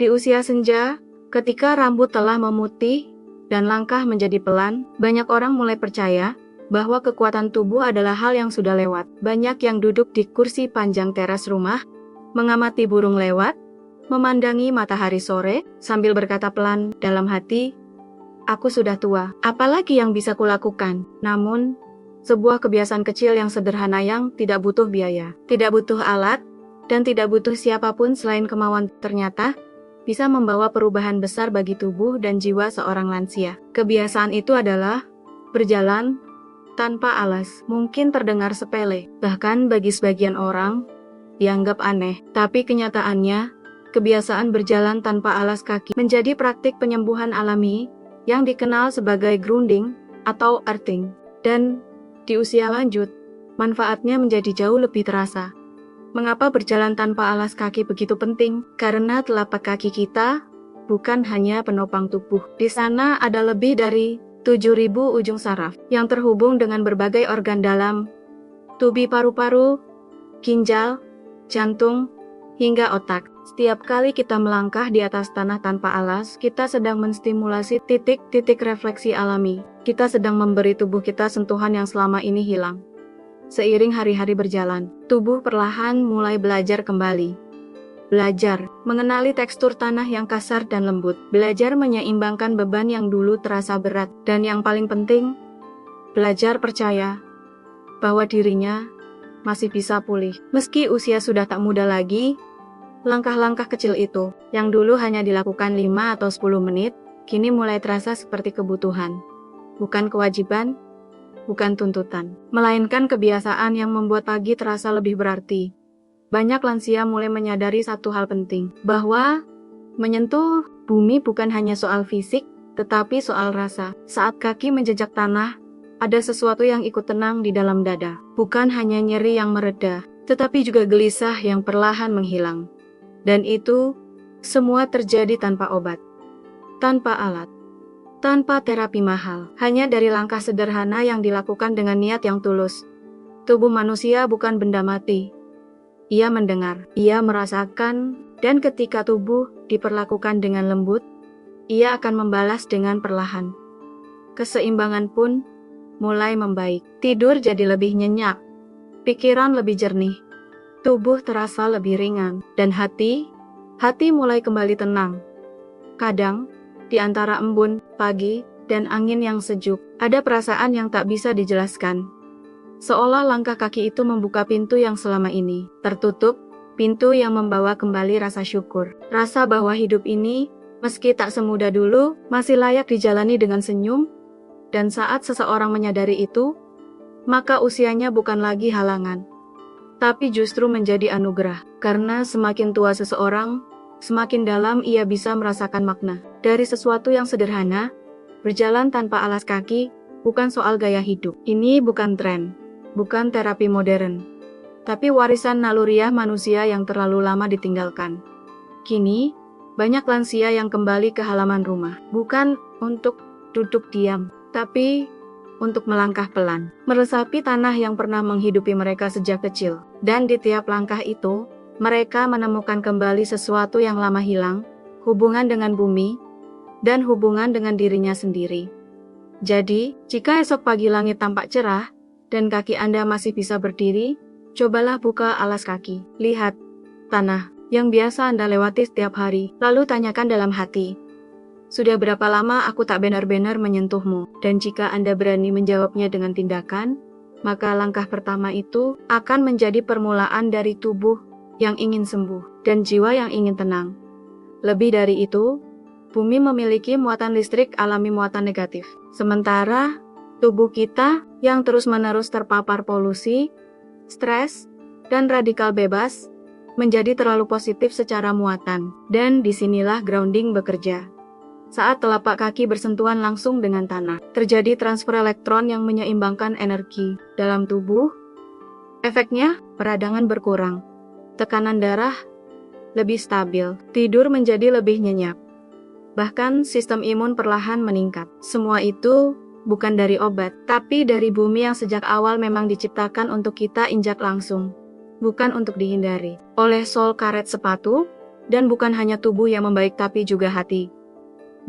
Di usia senja, ketika rambut telah memutih dan langkah menjadi pelan, banyak orang mulai percaya bahwa kekuatan tubuh adalah hal yang sudah lewat. Banyak yang duduk di kursi panjang teras rumah, mengamati burung lewat, memandangi matahari sore, sambil berkata pelan dalam hati, "Aku sudah tua, apalagi yang bisa kulakukan?" Namun, sebuah kebiasaan kecil yang sederhana yang tidak butuh biaya, tidak butuh alat, dan tidak butuh siapapun selain kemauan ternyata bisa membawa perubahan besar bagi tubuh dan jiwa seorang lansia. Kebiasaan itu adalah berjalan tanpa alas. Mungkin terdengar sepele, bahkan bagi sebagian orang dianggap aneh, tapi kenyataannya, kebiasaan berjalan tanpa alas kaki menjadi praktik penyembuhan alami yang dikenal sebagai grounding atau earthing. Dan di usia lanjut, manfaatnya menjadi jauh lebih terasa. Mengapa berjalan tanpa alas kaki begitu penting? Karena telapak kaki kita bukan hanya penopang tubuh. Di sana ada lebih dari 7.000 ujung saraf yang terhubung dengan berbagai organ dalam, tubi paru-paru, ginjal, jantung, hingga otak. Setiap kali kita melangkah di atas tanah tanpa alas, kita sedang menstimulasi titik-titik refleksi alami. Kita sedang memberi tubuh kita sentuhan yang selama ini hilang. Seiring hari-hari berjalan, tubuh perlahan mulai belajar kembali. Belajar mengenali tekstur tanah yang kasar dan lembut. Belajar menyeimbangkan beban yang dulu terasa berat. Dan yang paling penting, belajar percaya bahwa dirinya masih bisa pulih. Meski usia sudah tak muda lagi, langkah-langkah kecil itu, yang dulu hanya dilakukan 5 atau 10 menit, kini mulai terasa seperti kebutuhan. Bukan kewajiban, bukan tuntutan, melainkan kebiasaan yang membuat pagi terasa lebih berarti. Banyak lansia mulai menyadari satu hal penting, bahwa menyentuh bumi bukan hanya soal fisik, tetapi soal rasa. Saat kaki menjejak tanah, ada sesuatu yang ikut tenang di dalam dada. Bukan hanya nyeri yang mereda, tetapi juga gelisah yang perlahan menghilang. Dan itu semua terjadi tanpa obat, tanpa alat, tanpa terapi mahal, hanya dari langkah sederhana yang dilakukan dengan niat yang tulus. Tubuh manusia bukan benda mati. Ia mendengar, ia merasakan, dan ketika tubuh diperlakukan dengan lembut, ia akan membalas dengan perlahan. Keseimbangan pun mulai membaik. Tidur jadi lebih nyenyak, pikiran lebih jernih, tubuh terasa lebih ringan, dan hati mulai kembali tenang. Kadang, di antara embun, pagi, dan angin yang sejuk, ada perasaan yang tak bisa dijelaskan. Seolah langkah kaki itu membuka pintu yang selama ini tertutup, pintu yang membawa kembali rasa syukur. Rasa bahwa hidup ini, meski tak semudah dulu, masih layak dijalani dengan senyum, dan saat seseorang menyadari itu, maka usianya bukan lagi halangan, tapi justru menjadi anugerah. Karena semakin tua seseorang, semakin dalam ia bisa merasakan makna dari sesuatu yang sederhana. Berjalan tanpa alas kaki bukan soal gaya hidup. Ini bukan tren, bukan terapi modern, tapi warisan naluriah manusia yang terlalu lama ditinggalkan. Kini, banyak lansia yang kembali ke halaman rumah, bukan untuk duduk diam, tapi untuk melangkah pelan, meresapi tanah yang pernah menghidupi mereka sejak kecil. Dan di tiap langkah itu, mereka menemukan kembali sesuatu yang lama hilang, hubungan dengan bumi, dan hubungan dengan dirinya sendiri. Jadi, jika esok pagi langit tampak cerah, dan kaki Anda masih bisa berdiri, cobalah buka alas kaki. Lihat tanah yang biasa Anda lewati setiap hari, lalu tanyakan dalam hati, "Sudah berapa lama aku tak benar-benar menyentuhmu?" Dan jika Anda berani menjawabnya dengan tindakan, maka langkah pertama itu akan menjadi permulaan dari tubuh yang ingin sembuh dan jiwa yang ingin tenang. Lebih dari itu, bumi memiliki muatan listrik alami muatan negatif. Sementara tubuh kita yang terus-menerus terpapar polusi, stres, dan radikal bebas menjadi terlalu positif secara muatan. Dan disinilah grounding bekerja. Saat telapak kaki bersentuhan langsung dengan tanah, terjadi transfer elektron yang menyeimbangkan energi dalam tubuh. Efeknya, peradangan berkurang, tekanan darah lebih stabil, tidur menjadi lebih nyenyak. Bahkan sistem imun perlahan meningkat. Semua itu bukan dari obat, tapi dari bumi yang sejak awal memang diciptakan untuk kita injak langsung, bukan untuk dihindari. Oleh sol karet sepatu, Dan bukan hanya tubuh yang membaik tapi juga hati.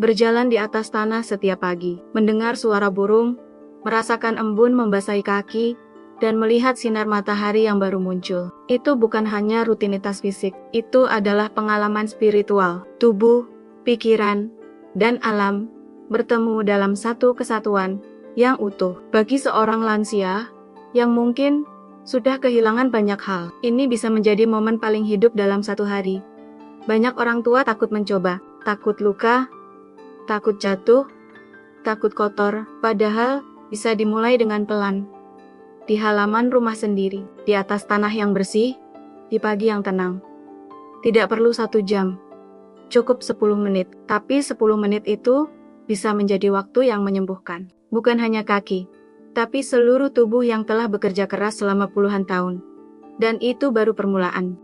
Berjalan di atas tanah setiap pagi, mendengar suara burung, merasakan embun membasahi kaki, dan melihat sinar matahari yang baru muncul. Itu bukan hanya rutinitas fisik, itu adalah pengalaman spiritual. Tubuh, pikiran, dan alam bertemu dalam satu kesatuan yang utuh. Bagi seorang lansia yang mungkin sudah kehilangan banyak hal, ini bisa menjadi momen paling hidup dalam satu hari. Banyak orang tua takut mencoba, takut luka, takut jatuh, takut kotor, padahal bisa dimulai dengan pelan. Di halaman rumah sendiri, di atas tanah yang bersih, di pagi yang tenang. Tidak perlu 1 jam, cukup 10 menit, tapi 10 menit itu bisa menjadi waktu yang menyembuhkan. Bukan hanya kaki, tapi seluruh tubuh yang telah bekerja keras selama puluhan tahun. Dan itu baru permulaan.